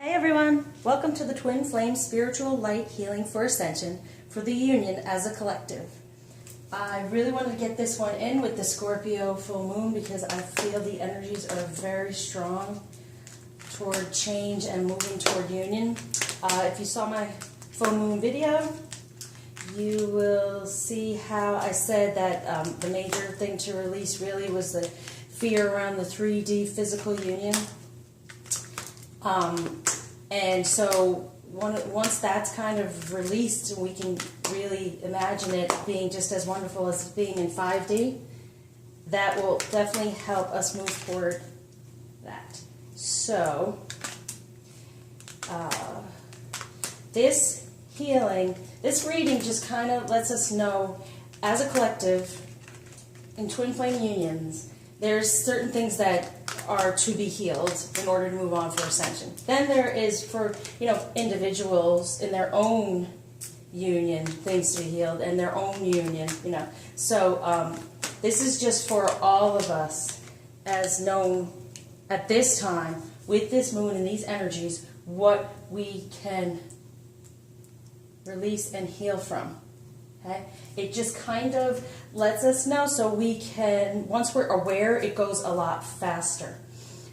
Hey everyone, welcome to the Twin Flame Spiritual Light Healing for Ascension for the union as a collective. I really wanted to get this one in with the Scorpio full moon because I feel the energies are very strong toward change and moving toward union. If you saw my full moon video, you will see how I said that the major thing to release really was the fear around the 3D physical union. And so once that's kind of released, we can really imagine it being just as wonderful as being in 5D. That will definitely help us move toward that. So, this healing, this reading just kind of lets us know, as a collective, in twin flame unions, there's certain things that are to be healed in order to move on for ascension. Then there is for, individuals in their own union, things to be healed, and their own union, So this is just for all of us, as known at this time, with this moon and these energies, what we can release and heal from. Okay? It just kind of lets us know so we can, once we're aware, it goes a lot faster.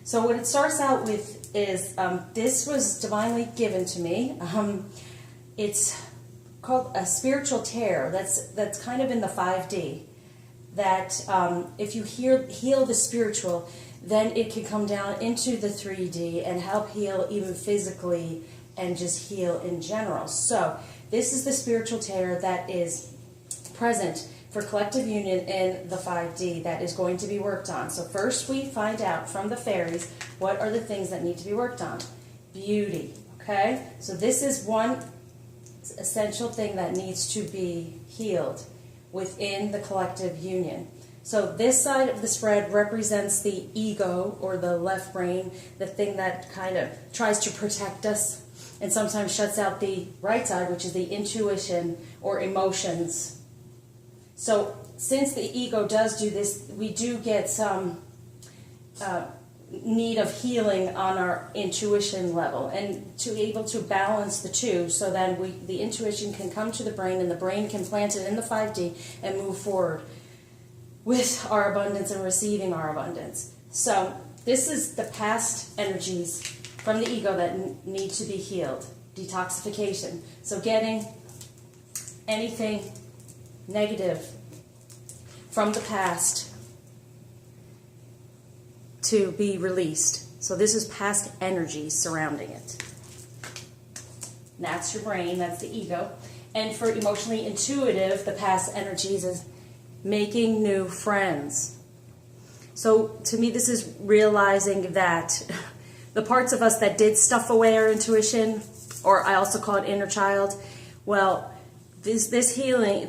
So what it starts out with is, this was divinely given to me. It's called a spiritual tear. That's kind of in the 5D. That if you heal the spiritual, then it can come down into the 3D and help heal even physically and just heal in general. So this is the spiritual tear that is present for collective union in the 5D that is going to be worked on. So first we find out from the fairies what are the things that need to be worked on. Beauty, okay? So this is one essential thing that needs to be healed within the collective union. So this side of the spread represents the ego, or the left brain, the thing that kind of tries to protect us and sometimes shuts out the right side, which is the intuition or emotions. So since the ego does do this, we do get some need of healing on our intuition level, and to be able to balance the two so that the intuition can come to the brain and the brain can plant it in the 5D and move forward with our abundance and receiving our abundance. So this is the past energies from the ego that need to be healed. Detoxification. So getting anything negative from the past to be released. So this is past energy surrounding it. That's your brain, that's the ego. And for emotionally intuitive, the past energies is making new friends. So to me, this is realizing that the parts of us that did stuff away our intuition, or I also call it inner child, well, this healing,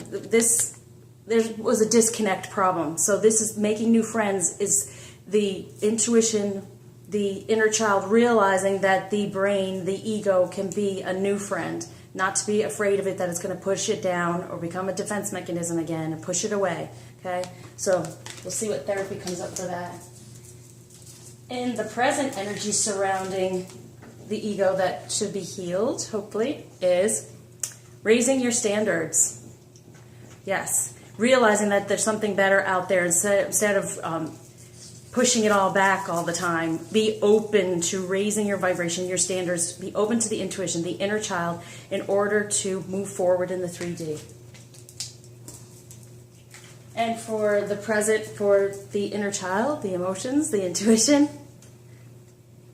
there was a disconnect problem. So this is making new friends, is the intuition, the inner child realizing that the brain, the ego, can be a new friend, not to be afraid of it, that it's going to push it down or become a defense mechanism again and push it away. Okay, so we'll see what therapy comes up for that. In the present energy surrounding the ego that should be healed, hopefully, is raising your standards. Yes, realizing that there's something better out there instead of pushing it all back all the time. Be open to raising your vibration, your standards. Be open to the intuition, the inner child, in order to move forward in the 3D. And for the present, for the inner child, the emotions, the intuition,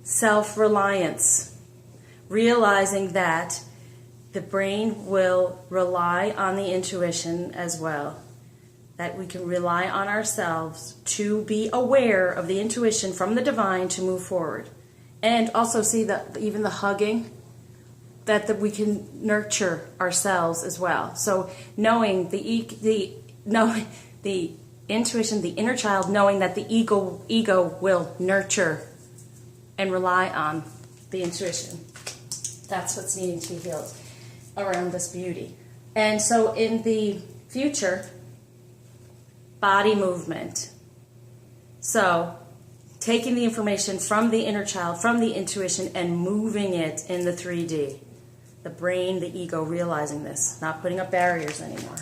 self-reliance. Realizing that the brain will rely on the intuition as well. That we can rely on ourselves to be aware of the intuition from the divine to move forward. And also see even the hugging, that we can nurture ourselves as well. So knowing the intuition, the inner child, knowing that the ego will nurture and rely on the intuition. That's what's needing to be healed around this beauty. And so in the future, body movement. So taking the information from the inner child, from the intuition, and moving it in the 3D. The brain, the ego, realizing this, not putting up barriers anymore.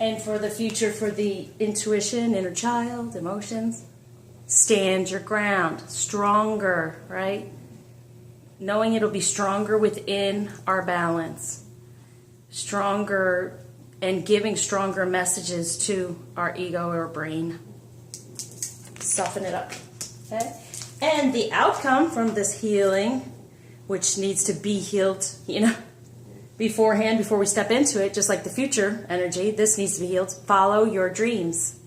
And for the future, for the intuition, inner child, emotions, stand your ground, stronger, right? Knowing it'll be stronger within our balance, stronger, and giving stronger messages to our ego or brain. Soften it up, okay? And the outcome from this healing, which needs to be healed, beforehand, before we step into it, just like the future energy, this needs to be healed. Follow your dreams,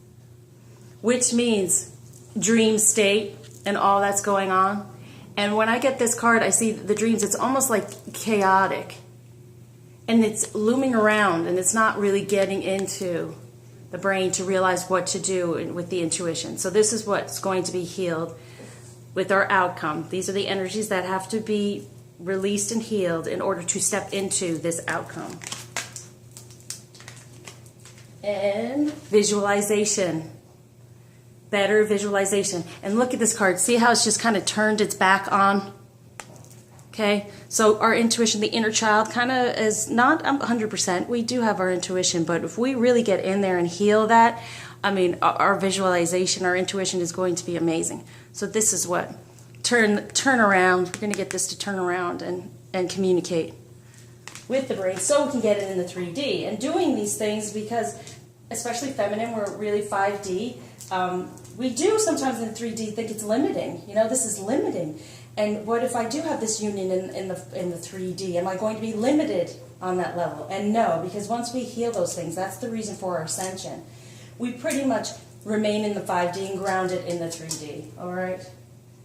which means dream state and all that's going on. And when I get this card, I see the dreams, it's almost like chaotic. And it's looming around, and it's not really getting into the brain to realize what to do with the intuition. So this is what's going to be healed with our outcome. These are the energies that have to be released and healed in order to step into this outcome. And visualization. Better visualization. And look at this card. See how it's just kind of turned its back on? Okay, so our intuition, the inner child, kind of is not 100%. We do have our intuition, but if we really get in there and heal that, I mean, our visualization, our intuition is going to be amazing. So this is what, turn around. We're going to get this to turn around and communicate with the brain so we can get it in the 3D. And doing these things because, especially feminine, we're really 5D. We do sometimes in 3D think it's limiting. This is limiting. And what if I do have this union in the 3D? Am I going to be limited on that level? And no, because once we heal those things, that's the reason for our ascension. We pretty much remain in the 5D and grounded in the 3D. All right?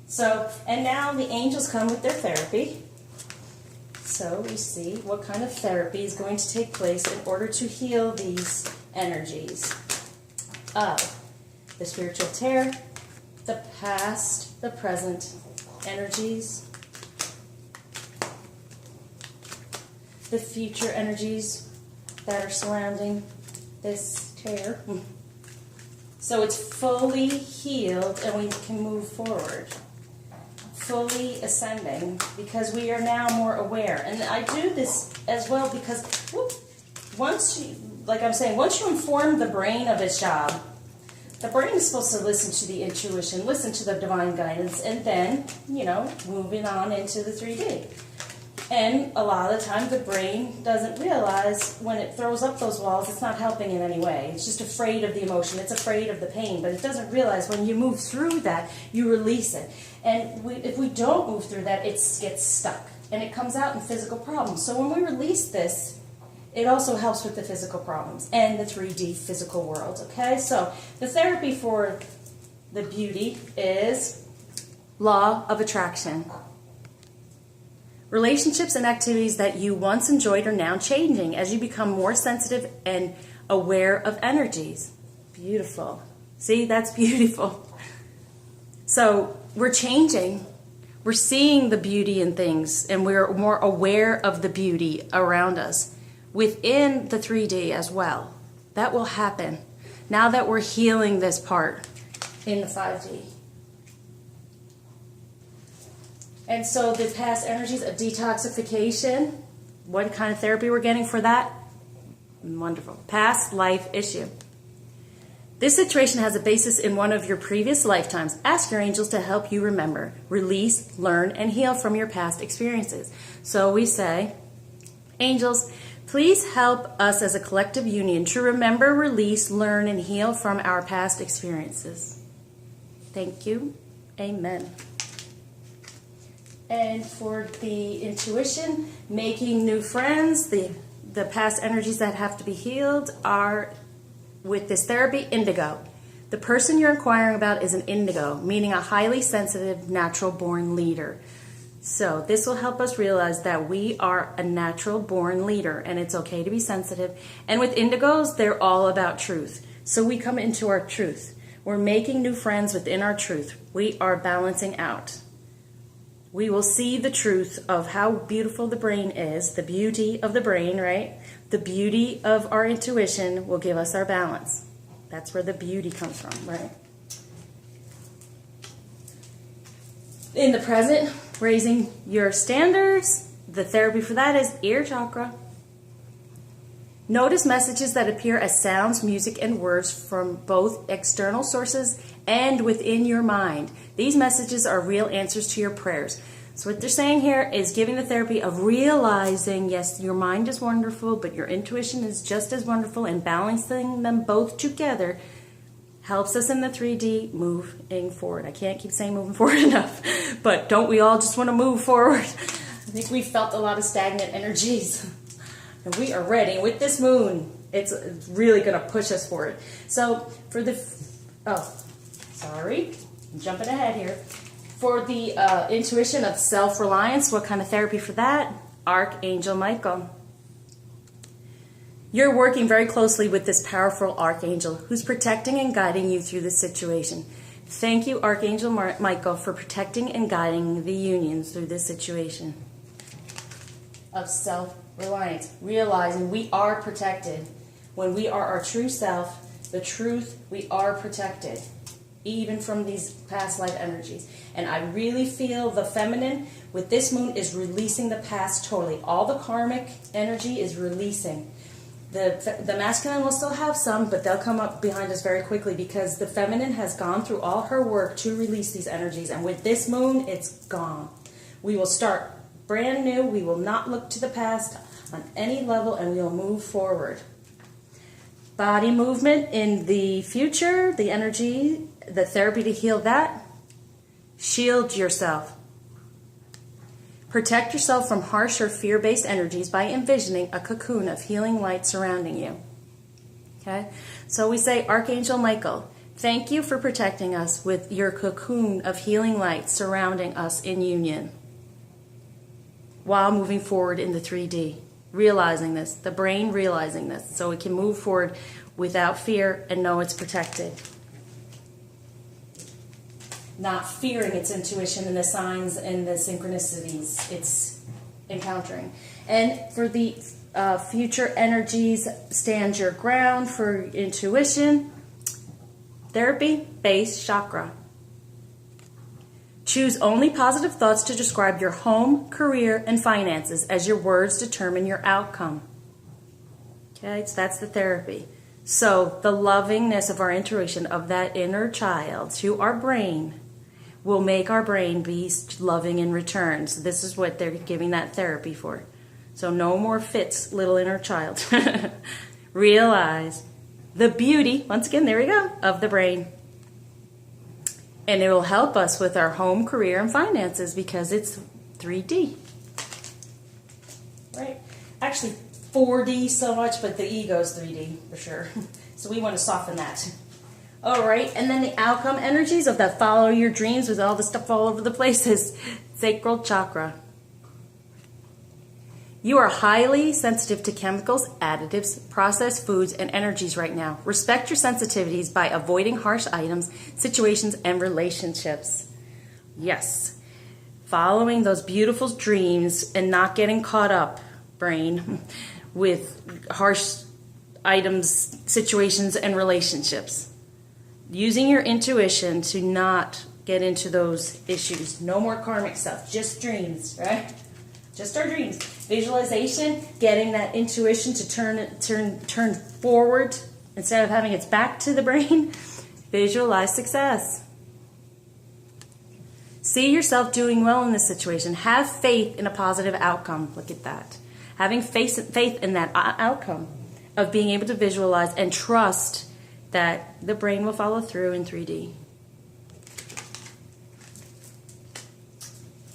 So, and now the angels come with their therapy. So we see what kind of therapy is going to take place in order to heal these energies of the spiritual tear, the past, the present energies, the future energies that are surrounding this tear. So it's fully healed and we can move forward. Fully ascending because we are now more aware. And I do this as well because once you, like I'm saying, once you inform the brain of its job, the brain is supposed to listen to the intuition, listen to the divine guidance, and then, moving on into the 3D. And a lot of the time, the brain doesn't realize when it throws up those walls, it's not helping in any way. It's just afraid of the emotion. It's afraid of the pain. But it doesn't realize when you move through that, you release it. And if we don't move through that, it gets stuck. And it comes out in physical problems. So when we release this, it also helps with the physical problems and the 3D physical world, okay? So the therapy for the beauty is law of attraction. Relationships and activities that you once enjoyed are now changing as you become more sensitive and aware of energies. Beautiful. See, that's beautiful. So we're changing. We're seeing the beauty in things, and we're more aware of the beauty around us. Within the 3D as well. That will happen now that we're healing this part in the 5D. And so the past energies of detoxification, what kind of therapy we're getting for that? Wonderful. Past life issue. This situation has a basis in one of your previous lifetimes. Ask your angels to help you remember, release, learn, and heal from your past experiences. So we say, angels, please help us as a collective union to remember, release, learn, and heal from our past experiences. Thank you. Amen. And for the intuition, making new friends, the past energies that have to be healed are, with this therapy, indigo. The person you're inquiring about is an indigo, meaning a highly sensitive, natural-born leader. So this will help us realize that we are a natural-born leader, and it's okay to be sensitive. And with indigos, they're all about truth. So we come into our truth. We're making new friends within our truth. We are balancing out. We will see the truth of how beautiful the brain is, the beauty of the brain, right? The beauty of our intuition will give us our balance. That's where the beauty comes from, right? In the present, raising your standards. The therapy for that is ear chakra. Notice messages that appear as sounds, music, and words from both external sources and within your mind. These messages are real answers to your prayers. So what they're saying here is giving the therapy of realizing, yes, your mind is wonderful, but your intuition is just as wonderful, and balancing them both together helps us in the 3D moving forward. I can't keep saying moving forward enough, but don't we all just want to move forward? I think we felt a lot of stagnant energies. And we are ready. With this moon, it's really going to push us forward. So for the, I'm jumping ahead here. For the intuition of self-reliance, what kind of therapy for that? Archangel Michael. You're working very closely with this powerful Archangel who's protecting and guiding you through this situation. Thank you, Archangel Michael, for protecting and guiding the unions through this situation of self-reliance, realizing we are protected. When we are our true self, the truth, we are protected, even from these past life energies. And I really feel the feminine with this moon is releasing the past totally. All the karmic energy is releasing. The masculine will still have some, but they'll come up behind us very quickly because the feminine has gone through all her work to release these energies. And with this moon, it's gone. We will start brand new. We will not look to the past on any level, and we will move forward. Body movement in the future, the energy, the therapy to heal that. Shield yourself. Protect yourself from harsh or fear-based energies by envisioning a cocoon of healing light surrounding you. Okay? So we say, Archangel Michael, thank you for protecting us with your cocoon of healing light surrounding us in union while moving forward in the 3D. Realizing this, the brain realizing this, so it can move forward without fear and know it's protected. Not fearing its intuition and the signs and the synchronicities it's encountering. And for the future energies, stand your ground for intuition. Therapy, base chakra. Choose only positive thoughts to describe your home, career, and finances as your words determine your outcome. Okay, so that's the therapy. So the lovingness of our intuition of that inner child to our brain will make our brain be loving in return. So this is what they're giving that therapy for. So no more fits, little inner child. Realize the beauty, once again, there we go, of the brain. And it will help us with our home, career, and finances because it's 3D. Right? Actually, 4D so much, but the ego's 3D for sure. So we want to soften that. All right, and then the outcome energies of that follow your dreams with all the stuff all over the place is sacral chakra. You are highly sensitive to chemicals, additives, processed foods, and energies right now. Respect your sensitivities by avoiding harsh items, situations, and relationships. Yes, following those beautiful dreams and not getting caught up, brain, with harsh items, situations, and relationships. Using your intuition to not get into those issues. No more karmic stuff, just dreams, right? Just our dreams. Visualization, getting that intuition to turn forward instead of having its back to the brain. Visualize success. See yourself doing well in this situation. Have faith in a positive outcome. Look at that. Having faith in that outcome of being able to visualize and trust that the brain will follow through in 3D.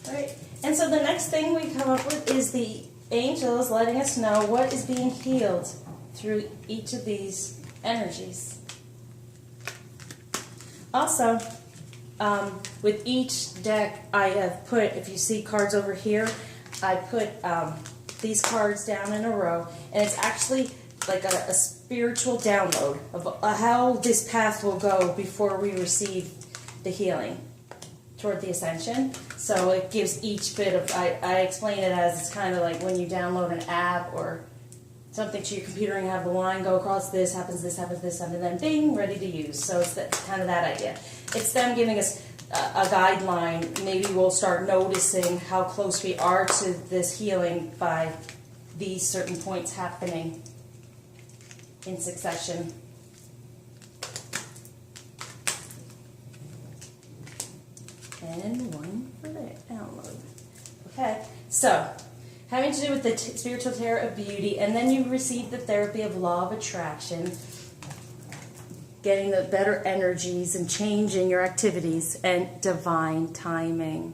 All right. And so the next thing we come up with is the angels letting us know what is being healed through each of these energies. Also, with each deck, I have put, if you see cards over here, I put these cards down in a row, and it's actually like a spiritual download of how this path will go before we receive the healing toward the Ascension. So it gives each bit of, I explain it as it's kind of like when you download an app or something to your computer and you have the line go across, this happens, and then bing, ready to use. So it's kind of that idea. It's them giving us a guideline. Maybe we'll start noticing how close we are to this healing by these certain points happening in succession. And one for the download. Okay, so having to do with the spiritual terror of beauty, and then you receive the therapy of law of attraction, getting the better energies and changing your activities, and divine timing.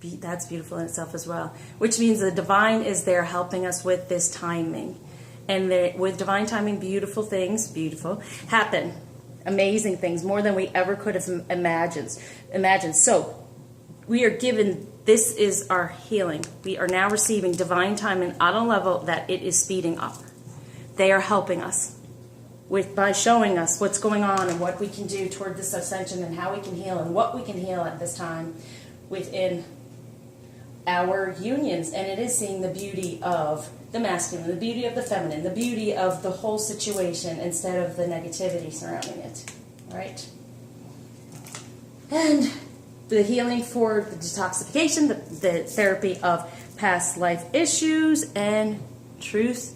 That's beautiful in itself as well, which means the divine is there helping us with this timing. And with divine timing, beautiful things, happen. Amazing things, more than we ever could have imagined. So we are given, this is our healing. We are now receiving divine timing on a level that it is speeding up. They are helping us by showing us what's going on and what we can do toward this ascension and how we can heal and what we can heal at this time within our unions. And it is seeing the beauty of the masculine, the beauty of the feminine, the beauty of the whole situation instead of the negativity surrounding it, right? And the healing for the detoxification, the therapy of past life issues, and truth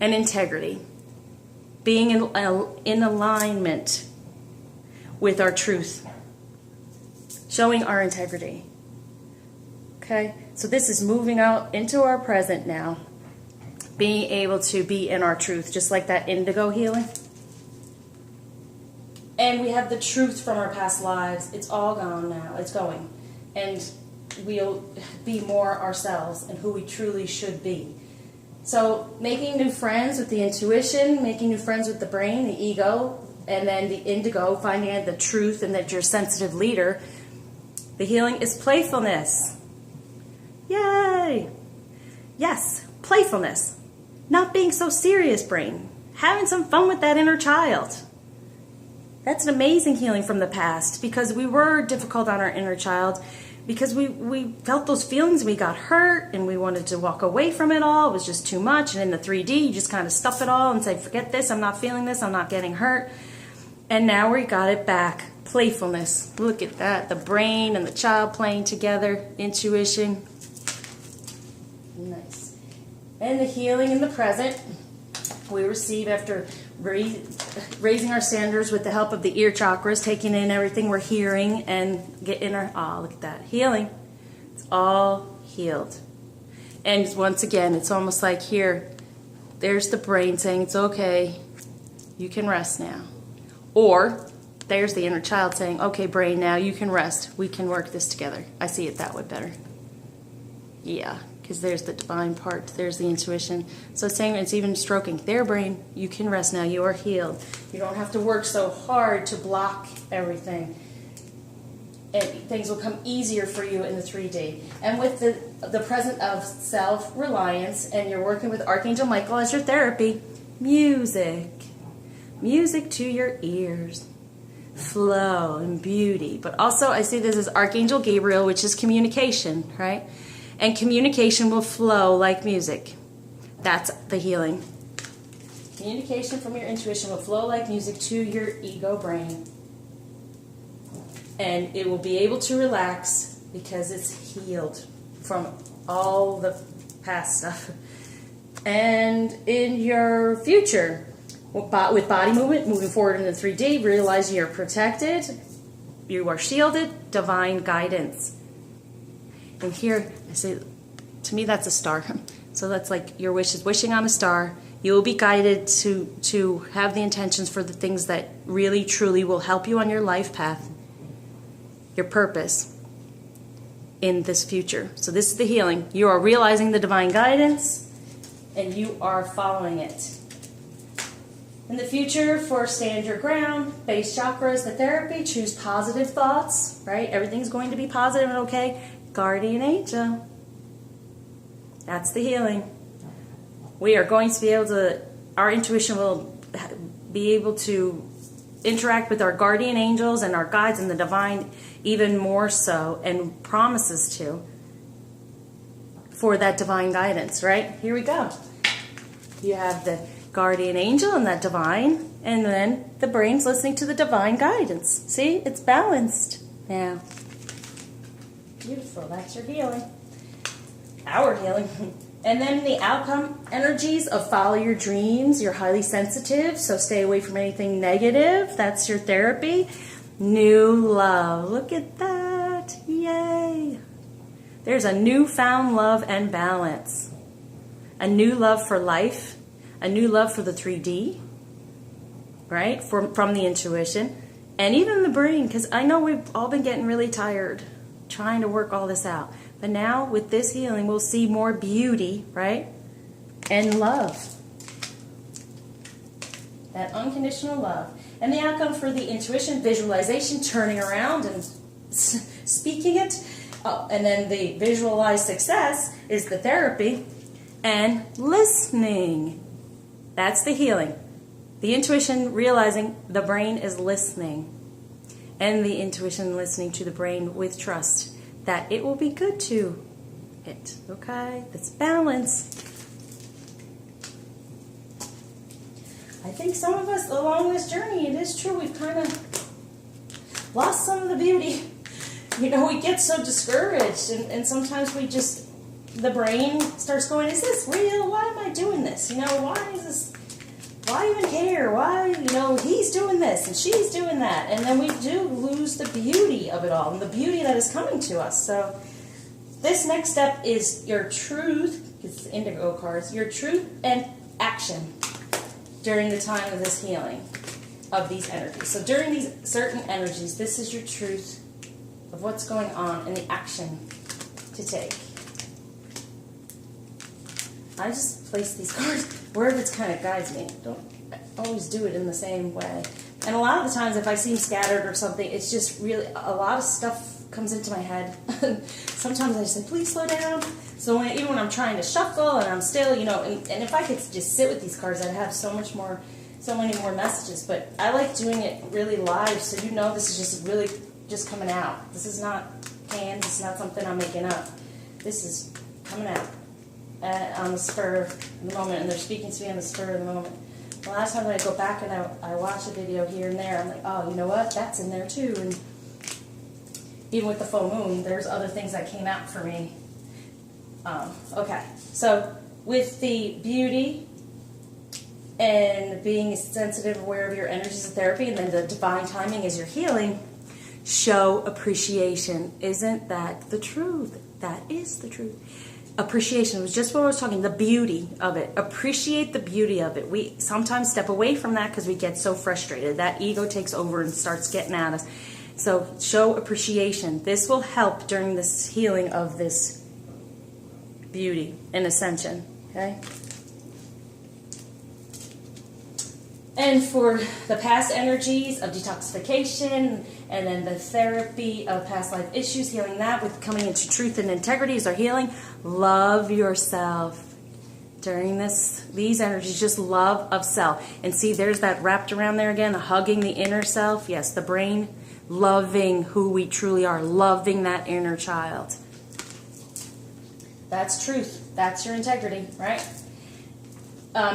and integrity. Being in alignment with our truth. Showing our integrity. Okay? So this is moving out into our present now. Being able to be in our truth, just like that indigo healing. And we have the truth from our past lives. It's all gone now. It's going. And we'll be more ourselves and who we truly should be. So making new friends with the intuition, making new friends with the brain, the ego, and then the indigo, finding out the truth and that you're a sensitive leader. The healing is playfulness. Yay! Yes, playfulness. Not being so serious, brain. Having some fun with that inner child. That's an amazing healing from the past, because we were difficult on our inner child, because we felt those feelings, we got hurt, and we wanted to walk away from it all. It was just too much. And in the 3D, you just kind of stuff it all and say, forget this, I'm not feeling this, I'm not getting hurt. And now we got it back. Playfulness. Look at that. The brain and the child playing together. Intuition. Nice. And the healing in the present we receive after raising our standards with the help of the ear chakras, taking in everything we're hearing and getting our, oh, look at that. Healing. It's all healed. And once again, it's almost like here, there's the brain saying it's okay, you can rest now. Or there's the inner child saying, okay, brain, now you can rest. We can work this together. I see it that way better. Yeah, because there's the divine part. There's the intuition. So it's saying, it's even stroking. There, brain, you can rest now. You are healed. You don't have to work so hard to block everything. And things will come easier for you in the 3D. And with the present of self-reliance, and you're working with Archangel Michael as your therapy, music. Music to your ears. Flow and beauty. But also I see this as Archangel Gabriel, which is communication, right? And communication will flow like music. That's the healing. Communication from your intuition will flow like music to your ego brain. And it will be able to relax because it's healed from all the past stuff. And in your future, with body movement, moving forward in the 3D, realize you're protected, you are shielded, divine guidance. And here, I say, to me, that's a star. So that's like your wish is wishing on a star. You will be guided to have the intentions for the things that really, truly will help you on your life path, your purpose in this future. So this is the healing. You are realizing the divine guidance, and you are following it. In the future, for stand your ground, base chakra is the therapy. Choose positive thoughts, right? Everything's going to be positive and okay. Guardian angel. That's the healing. We are going to be able to, our intuition will be able to interact with our guardian angels and our guides and the divine even more so, and promises to, for that divine guidance, right? Here we go. You have the guardian angel and that divine, and then the brain's listening to the divine guidance. See, it's balanced. Now, beautiful. That's your healing. Our healing. And then the outcome energies of follow your dreams. You're highly sensitive, so stay away from anything negative. That's your therapy. New love. Look at that. Yay. There's a newfound love and balance. A new love for life. A new love for the 3D. Right? From the intuition. And even the brain, because I know we've all been getting really tired trying to work all this out. But now, with this healing, we'll see more beauty, right? And love. That unconditional love. And the outcome for the intuition, visualization, turning around and speaking it. Oh, and then the visualized success is the therapy. And listening. That's the healing. The intuition realizing the brain is listening. And the intuition listening to the brain with trust that it will be good to it. Okay? That's balance. I think some of us along this journey, it is true, we've kind of lost some of the beauty. You know, we get so discouraged, and sometimes we just, the brain starts going, is this real? Why am I doing this? You know, why is this? Why even care? Why, you know, he's doing this and she's doing that. And then we do lose the beauty of it all and the beauty that is coming to us. So this next step is your truth, it's indigo cards, your truth and action during the time of this healing of these energies. So during these certain energies, this is your truth of what's going on and the action to take. I just place these cards wherever it kind of guides me. Don't always do it in the same way. And a lot of the times if I seem scattered or something, it's just really, a lot of stuff comes into my head. Sometimes I just say, please slow down. So even when I'm trying to shuffle and I'm still, you know, and if I could just sit with these cards, I'd have so many more messages. But I like doing it really live, so you know this is just really just coming out. This is not canned. This is not something I'm making up. This is coming out. On the spur of the moment, and they're speaking to me on the spur of the moment. The last time that I go back and I watch a video here and there, I'm like, oh, you know what? That's in there too. And even with the full moon, there's other things that came out for me. Okay, so with the beauty and being sensitive, aware of your energies of therapy, and then the divine timing is your healing, show appreciation. Isn't that the truth? That is the truth. Appreciation was just what I was talking, the beauty of it. Appreciate the beauty of it. We sometimes step away from that because we get so frustrated. That ego takes over and starts getting at us. So show appreciation. This will help during this healing of this beauty and ascension. Okay? And for the past energies of detoxification and then the therapy of past life issues, healing that with coming into truth and integrity is our healing. Love yourself. During these energies, just love of self. And see, there's that wrapped around there again, hugging the inner self. Yes, the brain, loving who we truly are, loving that inner child. That's truth. That's your integrity, right?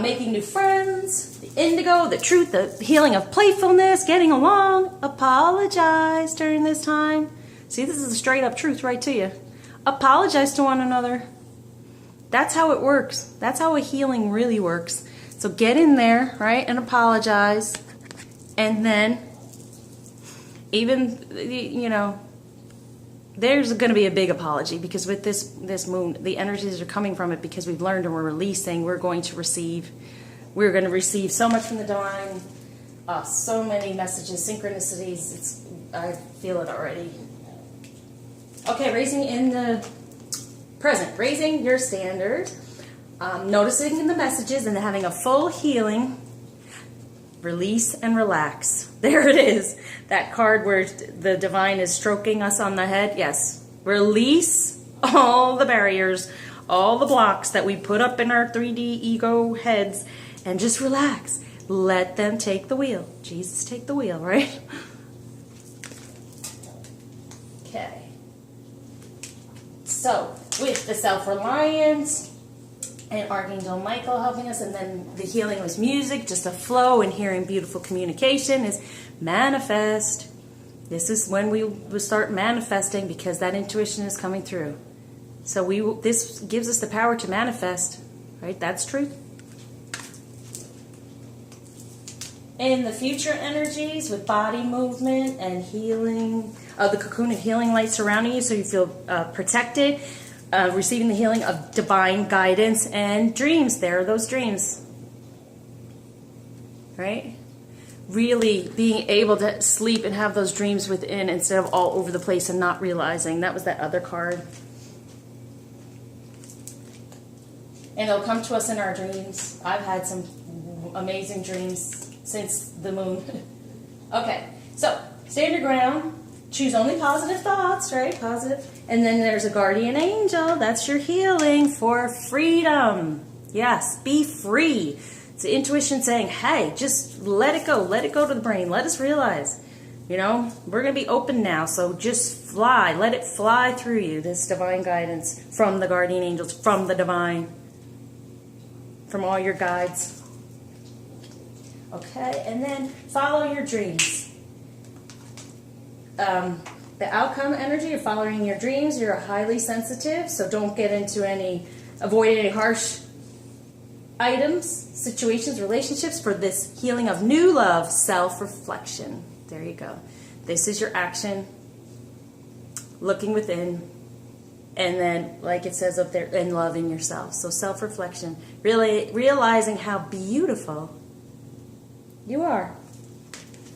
Making new friends, the indigo, the truth, the healing of playfulness, getting along. Apologize during this time. See, this is a straight up truth right to you. Apologize to one another. That's how it works. That's how a healing really works. So get in there, right, and apologize. And then, even, you know, there's going to be a big apology because with this moon, the energies are coming from it because we've learned and we're releasing. We're going to receive so much from the divine, so many messages, synchronicities. I feel it already. Okay, raising in the present, raising your standard, noticing the messages and having a full healing. Release and relax. There it is. That card where the divine is stroking us on the head. Yes. Release all the barriers, all the blocks that we put up in our 3D ego heads, and just relax. Let them take the wheel. Jesus, take the wheel, right? Okay. So, with the self-reliance, and Archangel Michael helping us, and then the healing was music, just a flow, and hearing beautiful communication is manifest. This is when we will start manifesting, because that intuition is coming through. So this gives us the power to manifest, right? That's truth. In the future energies with body movement and healing, the cocoon of healing light surrounding you, so you feel protected, receiving the healing of divine guidance and dreams. There are those dreams, right? Really being able to sleep and have those dreams within instead of all over the place and not realizing. That was that other card. And it'll come to us in our dreams. I've had some amazing dreams since the moon. Okay, so stand your ground. Choose only positive thoughts, right? Positive. And then there's a guardian angel. That's your healing for freedom. Yes, be free. It's the intuition saying, hey, just let it go. Let it go to the brain. Let us realize, you know, we're going to be open now. So just fly. Let it fly through you, this divine guidance from the guardian angels, from the divine, from all your guides. Okay, and then follow your dreams. The outcome energy, you're following your dreams. You're highly sensitive, so don't get into avoid any harsh items, situations, relationships for this healing of new love, self-reflection. There you go. This is your action, looking within, and then, like it says up there, and loving yourself. So self-reflection, really realizing how beautiful you are,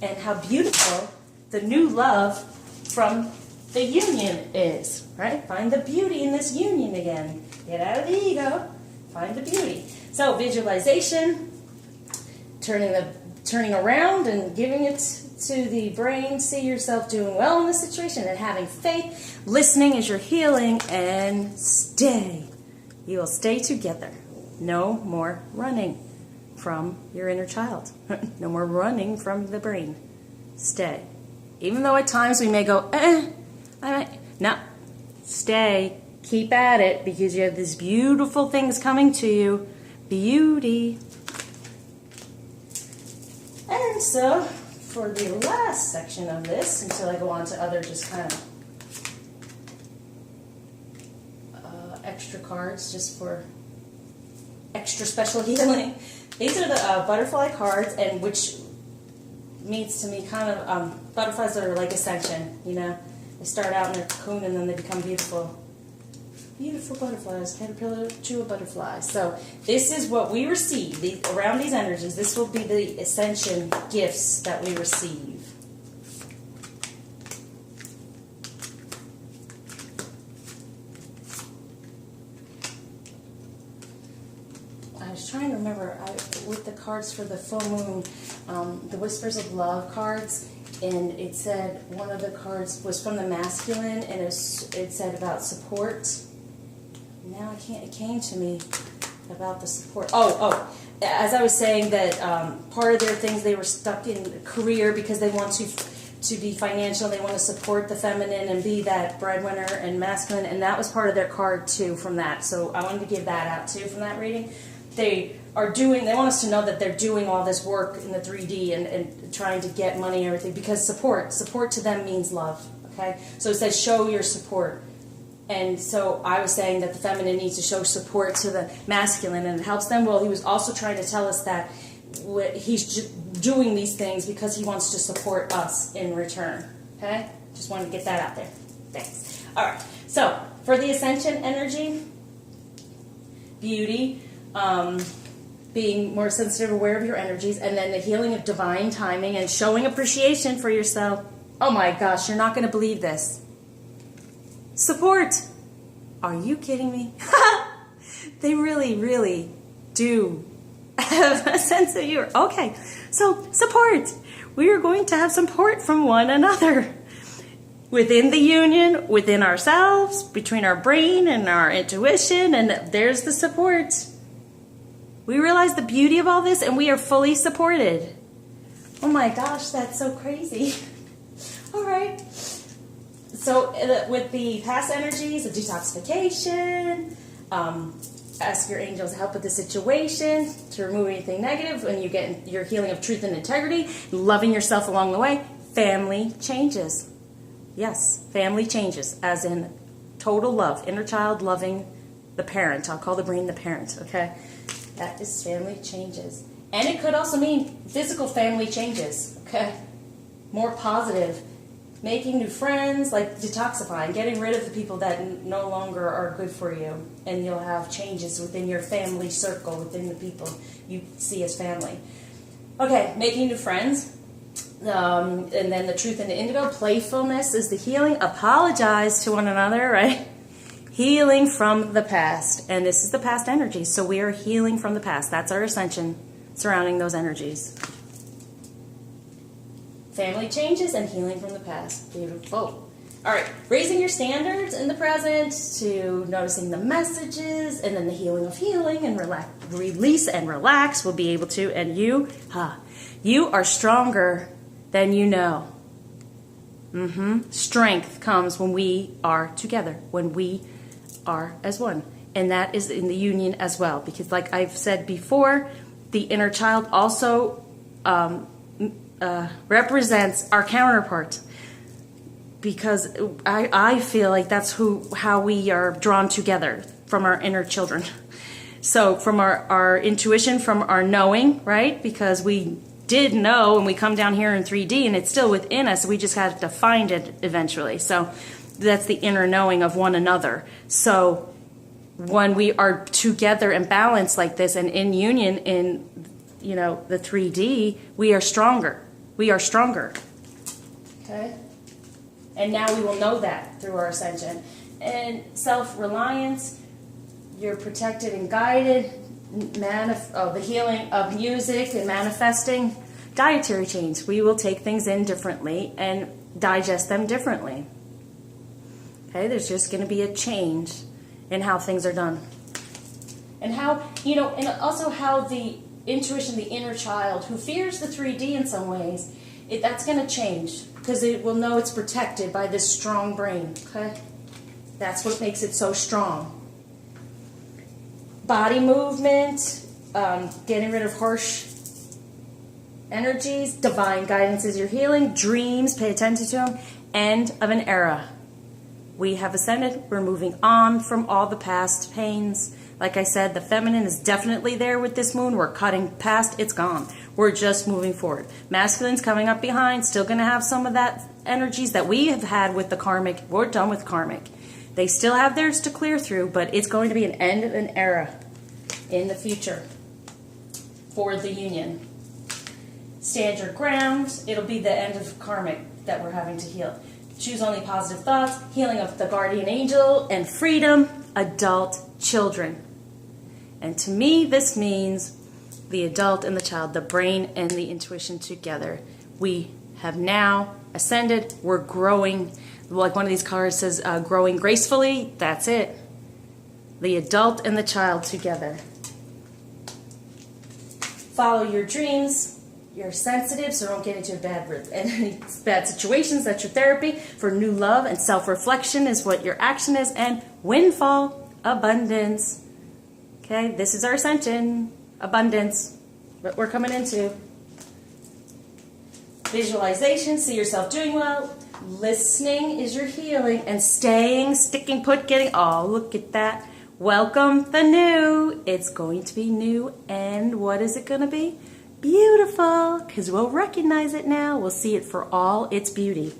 and how beautiful the new love from the union is, right? Find the beauty in this union again. Get out of the ego, find the beauty. So visualization, turning around and giving it to the brain. See yourself doing well in this situation and having faith. Listening is your healing, and stay. You will stay together. No more running from your inner child. No more running from the brain. Stay. Even though at times we may go, no, stay. Keep at it, because you have these beautiful things coming to you. Beauty. And so, for the last section of this, until I go on to other just kind of extra cards, just for extra special healing. These are the butterfly cards, and which means to me kind of butterflies that are like Ascension, you know. They start out in their cocoon and then they become beautiful. Beautiful butterflies, caterpillar to a butterfly. So this is what we receive around these energies. This will be the Ascension gifts that we receive. I was trying to remember with the cards for the full moon, the Whispers of Love cards, and it said one of the cards was from the masculine, and it said about support. Now it came to me about the support. As I was saying that part of their things, they were stuck in career because they want to be financial, they want to support the feminine and be that breadwinner and masculine, and that was part of their card too from that. So I wanted to give that out too from that reading. They want us to know that they're doing all this work in the 3D and trying to get money and everything, because support to them means love, okay? So it says show your support. And so I was saying that the feminine needs to show support to the masculine, and it helps them. Well, he was also trying to tell us that he's doing these things because he wants to support us in return, okay? Just wanted to get that out there. Thanks. All right, so for the Ascension energy, beauty, being more sensitive, aware of your energies, and then the healing of divine timing and showing appreciation for yourself. Oh my gosh, you're not going to believe this. Support. Are you kidding me? They really, really do have a sense of you. Okay, so support. We are going to have support from one another. Within the union, within ourselves, between our brain and our intuition, and there's the support. We realize the beauty of all this, and we are fully supported. Oh my gosh, that's so crazy. All right. So with the past energies of detoxification, ask your angels to help with the situation, to remove anything negative, when you get your healing of truth and integrity, loving yourself along the way, family changes. Yes, family changes, as in total love, inner child loving the parent. I'll call the brain the parent, okay? That is family changes. And it could also mean physical family changes, okay? More positive. Making new friends, like detoxifying, getting rid of the people that no longer are good for you. And you'll have changes within your family circle, within the people you see as family. Okay, making new friends. And then the truth in the indigo, playfulness is the healing. Apologize to one another, right? Healing from the past. And this is the past energy. So we are healing from the past. That's our ascension surrounding those energies. Family changes and healing from the past. Beautiful. All right, raising your standards in the present to noticing the messages, and then the healing of healing and release and relax. We'll be able to. And you are stronger than you know. Strength comes when we are together, when we are as one. And that is in the union as well. Because like I've said before, the inner child also represents our counterpart, because I feel like that's how we are drawn together, from our inner children. So from our intuition, from our knowing, right? Because we did know, and we come down here in 3D and it's still within us. We just have to find it eventually. So that's the inner knowing of one another. So when we are together and balanced like this and in union in, the 3D, we are stronger. We are stronger. Okay? And now we will know that through our ascension. And self-reliance, you're protected and guided. The healing of music and manifesting. Dietary change. We will take things in differently and digest them differently. Okay? There's just going to be a change in how things are done. And how, and also how the intuition, the inner child, who fears the 3D in some ways, that's going to change, because it will know it's protected by this strong brain, okay? That's what makes it so strong. Body movement, getting rid of harsh energies, divine guidance is your healing, dreams, pay attention to them, end of an era. We have ascended, we're moving on from all the past pains. Like I said, the feminine is definitely there with this moon. We're cutting past, it's gone. We're just moving forward. Masculine's coming up behind, still going to have some of that energies that we have had with the karmic. We're done with karmic. They still have theirs to clear through, but it's going to be an end of an era in the future for the union. Stand your ground. It'll be the end of karmic that we're having to heal. Choose only positive thoughts, healing of the guardian angel, and freedom, adult children. And to me, this means the adult and the child, the brain and the intuition together. We have now ascended. We're growing. Like one of these cards says, growing gracefully. That's it. The adult and the child together. Follow your dreams. You're sensitive, so don't get into bad situations. That's your therapy for new love, and self-reflection is what your action is, and windfall, abundance. Okay, this is our ascension, abundance, what we're coming into. Visualization, see yourself doing well. Listening is your healing, and staying, sticking put, look at that. Welcome the new. It's going to be new, and what is it going to be? Beautiful, because we'll recognize it now. We'll see it for all its beauty.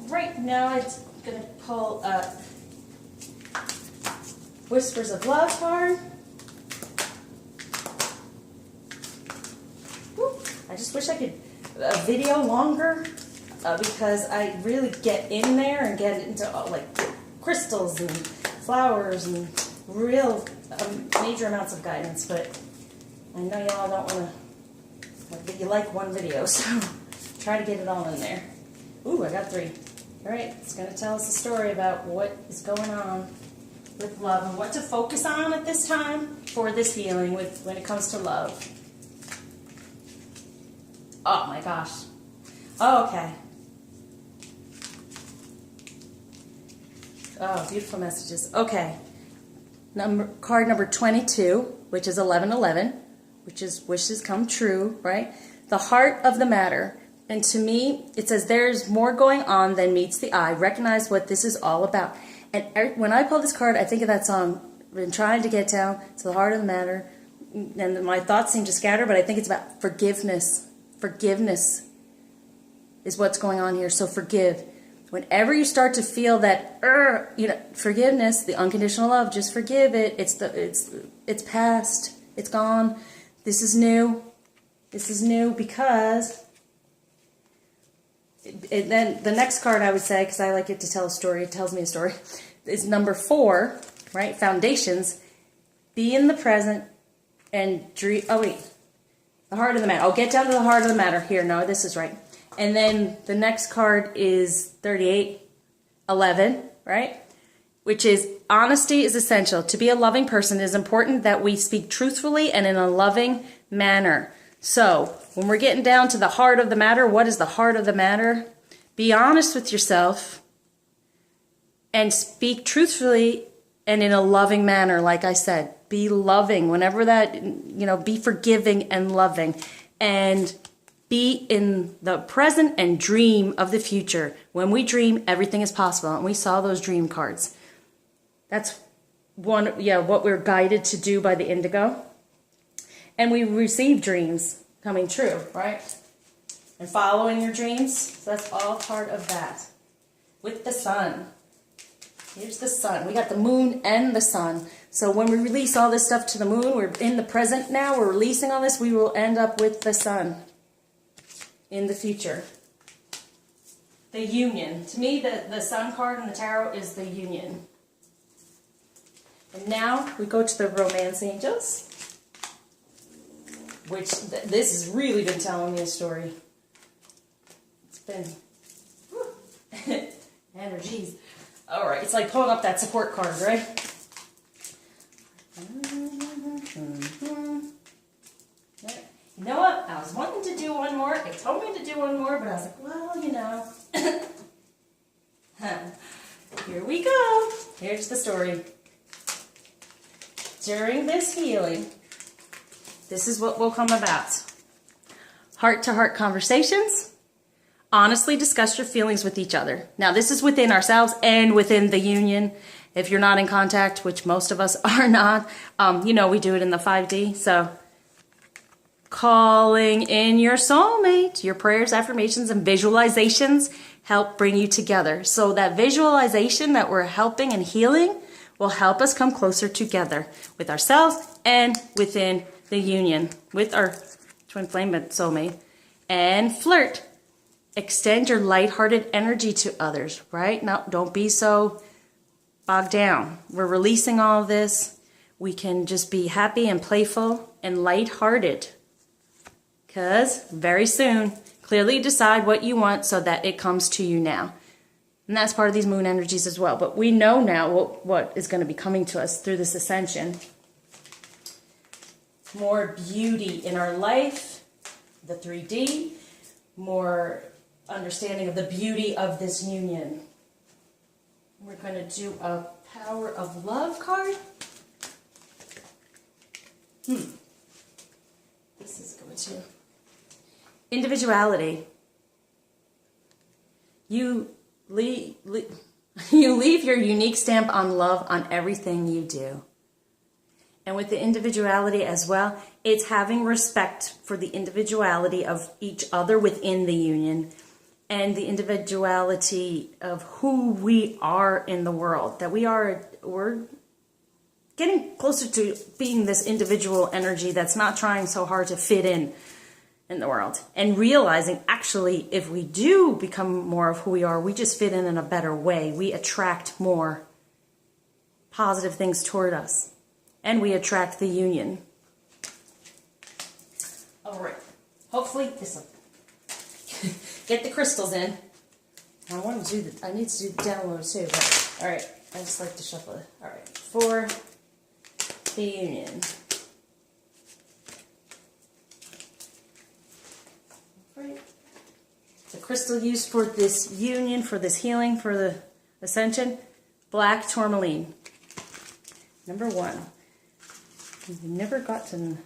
Right now, it's going to pull a Whispers of Love card. I just wish I could video longer, because I really get in there and get into crystals and flowers and real major amounts of guidance, but I know y'all don't want to, you like one video, so try to get it all in there. Ooh, I got 3. All right, it's going to tell us a story about what is going on with love and what to focus on at this time for this healing when it comes to love. Oh my gosh. Oh, okay. Oh, beautiful messages. Okay. Card number 22, which is 1111, which is wishes come true, right? the heart of the matter. And to me, it says there's more going on than meets the eye. Recognize what this is all about. And when I pull this card, I think of that song, been trying to get down to the heart of the matter. And my thoughts seem to scatter, but I think it's about forgiveness. Forgiveness is what's going on here. So forgive. Whenever you start to feel that, forgiveness, the unconditional love, just forgive it. It's past. It's gone. This is new. This is new because... then the next card I would say, because I like it to tell a story, it tells me a story, is number 4, right? Foundations. Be in the present and dream. Oh, wait. The heart of the matter. I'll get down to the heart of the matter. Here, no, this is right. And then the next card is 38:11, right? Which is honesty is essential. To be a loving person, it is important that we speak truthfully and in a loving manner. So, when we're getting down to the heart of the matter, what is the heart of the matter? Be honest with yourself and speak truthfully and in a loving manner, like I said. Be loving. Whenever that, be forgiving and loving. And be in the present and dream of the future. When we dream, everything is possible. And we saw those dream cards. That's what we're guided to do by the indigo. And we receive dreams coming true, right? And following your dreams. So that's all part of that. With the sun. Here's the sun. We got the moon and the sun. So when we release all this stuff to the moon, we're in the present now. We're releasing all this. We will end up with the sun in the future. The union. To me, the sun card in the tarot is the union. And now we go to the romance angels. Which, this has really been telling me a story. It's been, energies. All right, it's like pulling up that support card, right? You know what? I was wanting to do one more. It told me to do one more, but I was like, well, Here we go. Here's the story. During this healing, this is what will come about. Heart-to-heart conversations. Honestly discuss your feelings with each other. Now, this is within ourselves and within the union. If you're not in contact, which most of us are not, we do it in the 5D. So, calling in your soulmate. Your prayers, affirmations, and visualizations help bring you together. So that visualization that we're helping and healing will help us come closer together with ourselves and within the union with our twin flame soulmate. And flirt. Extend your lighthearted energy to others, right? Now, don't be so bogged down. We're releasing all of this. We can just be happy and playful and lighthearted. Because very soon, clearly decide what you want so that it comes to you now. And that's part of these moon energies as well. But we know now what is going to be coming to us through this ascension. More beauty in our life, the 3D, more understanding of the beauty of this union. We're going to do a power of love card. This is going to individuality. You leave your unique stamp on love on everything you do. And with the individuality as well, it's having respect for the individuality of each other within the union and the individuality of who we are in the world. That we're getting closer to being this individual energy that's not trying so hard to fit in the world. And realizing, actually, if we do become more of who we are, we just fit in a better way. We attract more positive things toward us. And we attract the union. All right. Hopefully this will get the crystals in. I need to do the download too. But all right. I just like to shuffle it. All right. For the union. Right. The crystal used for this union, for this healing, for the ascension, black tourmaline. Number 1. We've never gotten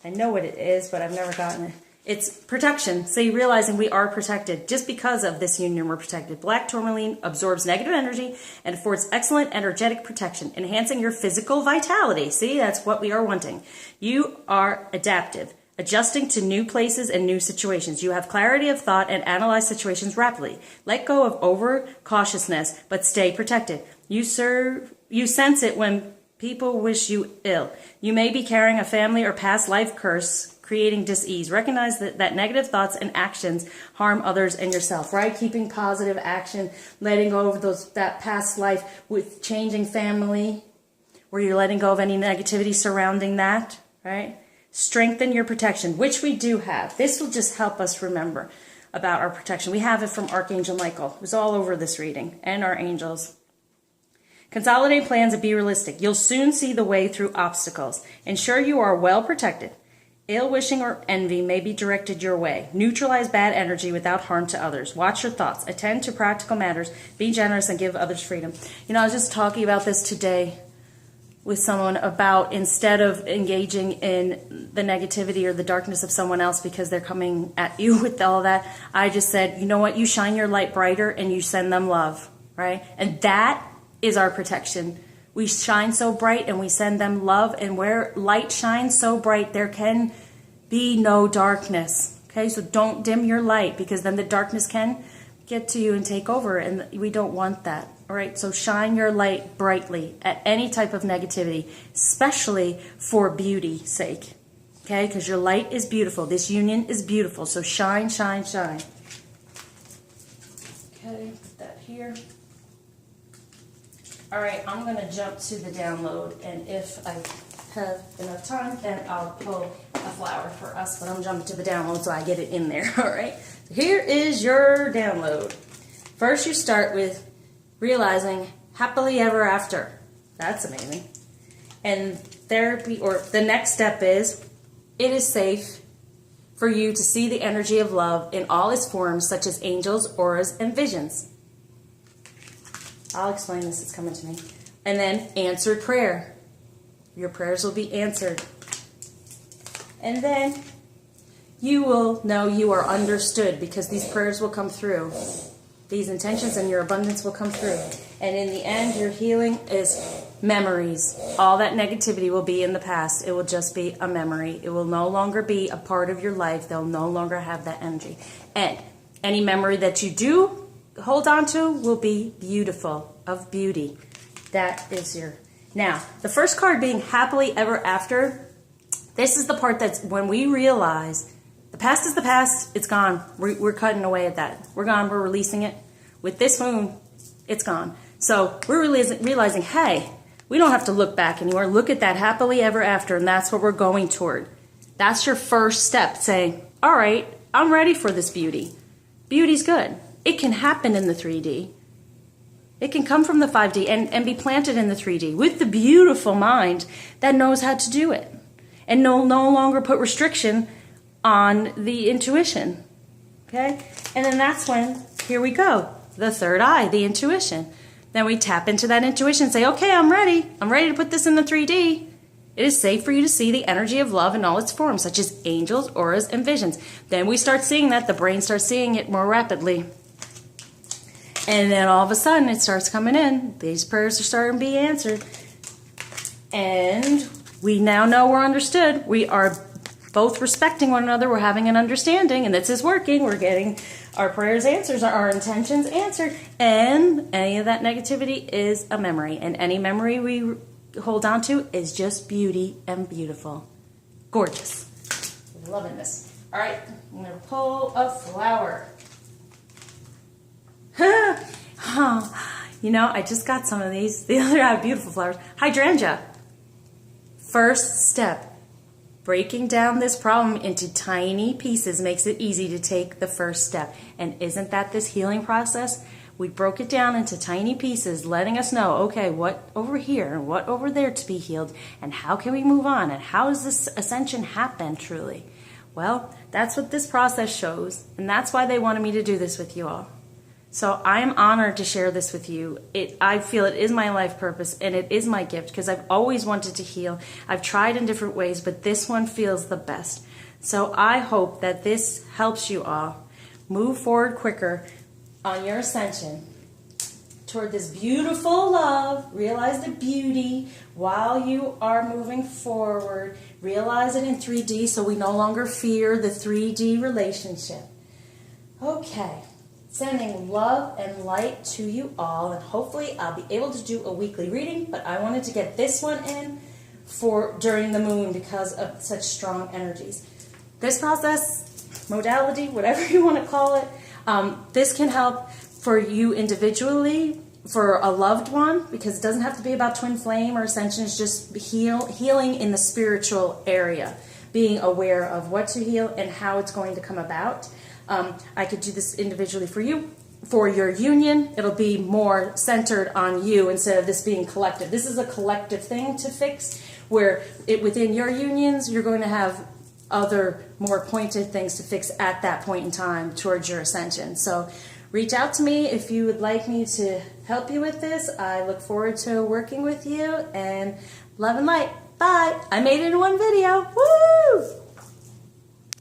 I know what it is, but I've never gotten it. It's protection. So you're realizing we are protected. Just because of this union, we're protected. Black tourmaline absorbs negative energy and affords excellent energetic protection, enhancing your physical vitality. See, that's what we are wanting. You are adaptive, adjusting to new places and new situations. You have clarity of thought and analyze situations rapidly. Let go of over-cautiousness, but stay protected. You sense it when people wish you ill. You may be carrying a family or past life curse, creating dis-ease. Recognize that negative thoughts and actions harm others and yourself, right? Keeping positive action, letting go of that past life with changing family, where you're letting go of any negativity surrounding that, right? Strengthen your protection, which we do have. This will just help us remember about our protection. We have it from Archangel Michael. It was all over this reading, and our angels. Consolidate plans and be realistic. You'll soon see the way through obstacles. Ensure you are well protected. Ill wishing or envy may be directed your way. Neutralize bad energy without harm to others. Watch your thoughts. Attend to practical matters. Be generous and give others freedom. You know, I was just talking about this today with someone about, instead of engaging in the negativity or the darkness of someone else because they're coming at you with all that, I just said, you know what? You shine your light brighter and you send them love, right? And that is our protection. We shine so bright and we send them love, and where light shines so bright, there can be no darkness. Okay, so don't dim your light, because then the darkness can get to you and take over, and we don't want that. All right, so shine your light brightly at any type of negativity, especially for beauty's sake. Okay, because your light is beautiful. This union is beautiful. So shine, shine, shine. Okay, put that here. All right, I'm going to jump to the download, and if I have enough time, then I'll pull a flower for us, but I'm jumping to the download so I get it in there, all right? So here is your download. First, you start with realizing happily ever after. That's amazing. And therapy, or the next step is, it is safe for you to see the energy of love in all its forms, such as angels, auras, and visions. I'll explain this, it's coming to me. And then answered prayer. Your prayers will be answered. And then you will know you are understood, because these prayers will come through. These intentions and your abundance will come through. And in the end, your healing is memories. All that negativity will be in the past. It will just be a memory. It will no longer be a part of your life. They'll no longer have that energy. And any memory that you do hold on to will be beautiful, of beauty. That is your... Now, the first card being happily ever after, this is the part that's when we realize the past is the past, it's gone. We're cutting away at that. We're gone, we're releasing it. With this moon, it's gone. So we're realizing, hey, we don't have to look back anymore. Look at that happily ever after, and that's what we're going toward. That's your first step, saying, all right, I'm ready for this beauty. Beauty's good. It can happen in the 3D. It can come from the 5D and be planted in the 3D with the beautiful mind that knows how to do it, and no longer put restriction on the intuition. Okay? And then that's when, here we go, the third eye, the intuition. Then we tap into that intuition and say, okay, I'm ready. I'm ready to put this in the 3D. It is safe for you to see the energy of love in all its forms, such as angels, auras, and visions. Then we start seeing that. The brain starts seeing it more rapidly. And then all of a sudden, it starts coming in. These prayers are starting to be answered. And we now know we're understood. We are both respecting one another. We're having an understanding, and this is working. We're getting our prayers answered, our intentions answered. And any of that negativity is a memory. And any memory we hold on to is just beauty and beautiful. Gorgeous. I'm loving this. All right, I'm going to pull a flower. You know, I just got some of these. The other have beautiful flowers. Hydrangea. First step. Breaking down this problem into tiny pieces makes it easy to take the first step. And isn't that this healing process? We broke it down into tiny pieces, letting us know, okay, what over here and what over there to be healed, and how can we move on, and how does this ascension happen truly? Well, that's what this process shows, and that's why they wanted me to do this with you all. So I am honored to share this with you. I feel it is my life purpose and it is my gift because I've always wanted to heal. I've tried in different ways, but this one feels the best. So I hope that this helps you all move forward quicker on your ascension toward this beautiful love. Realize the beauty while you are moving forward. Realize it in 3D so we no longer fear the 3D relationship. Okay. Sending love and light to you all, and hopefully I'll be able to do a weekly reading, but I wanted to get this one in for during the moon because of such strong energies. This process, modality, whatever you want to call it, this can help for you individually, for a loved one, because it doesn't have to be about twin flame or ascension. It's just healing in the spiritual area, being aware of what to heal and how it's going to come about. I could do this individually for you. For your union, it'll be more centered on you instead of this being collective. This is a collective thing to fix, where within your unions, you're going to have other more pointed things to fix at that point in time towards your ascension. So reach out to me if you would like me to help you with this. I look forward to working with you, and love and light. Bye. I made it in one video. Woo!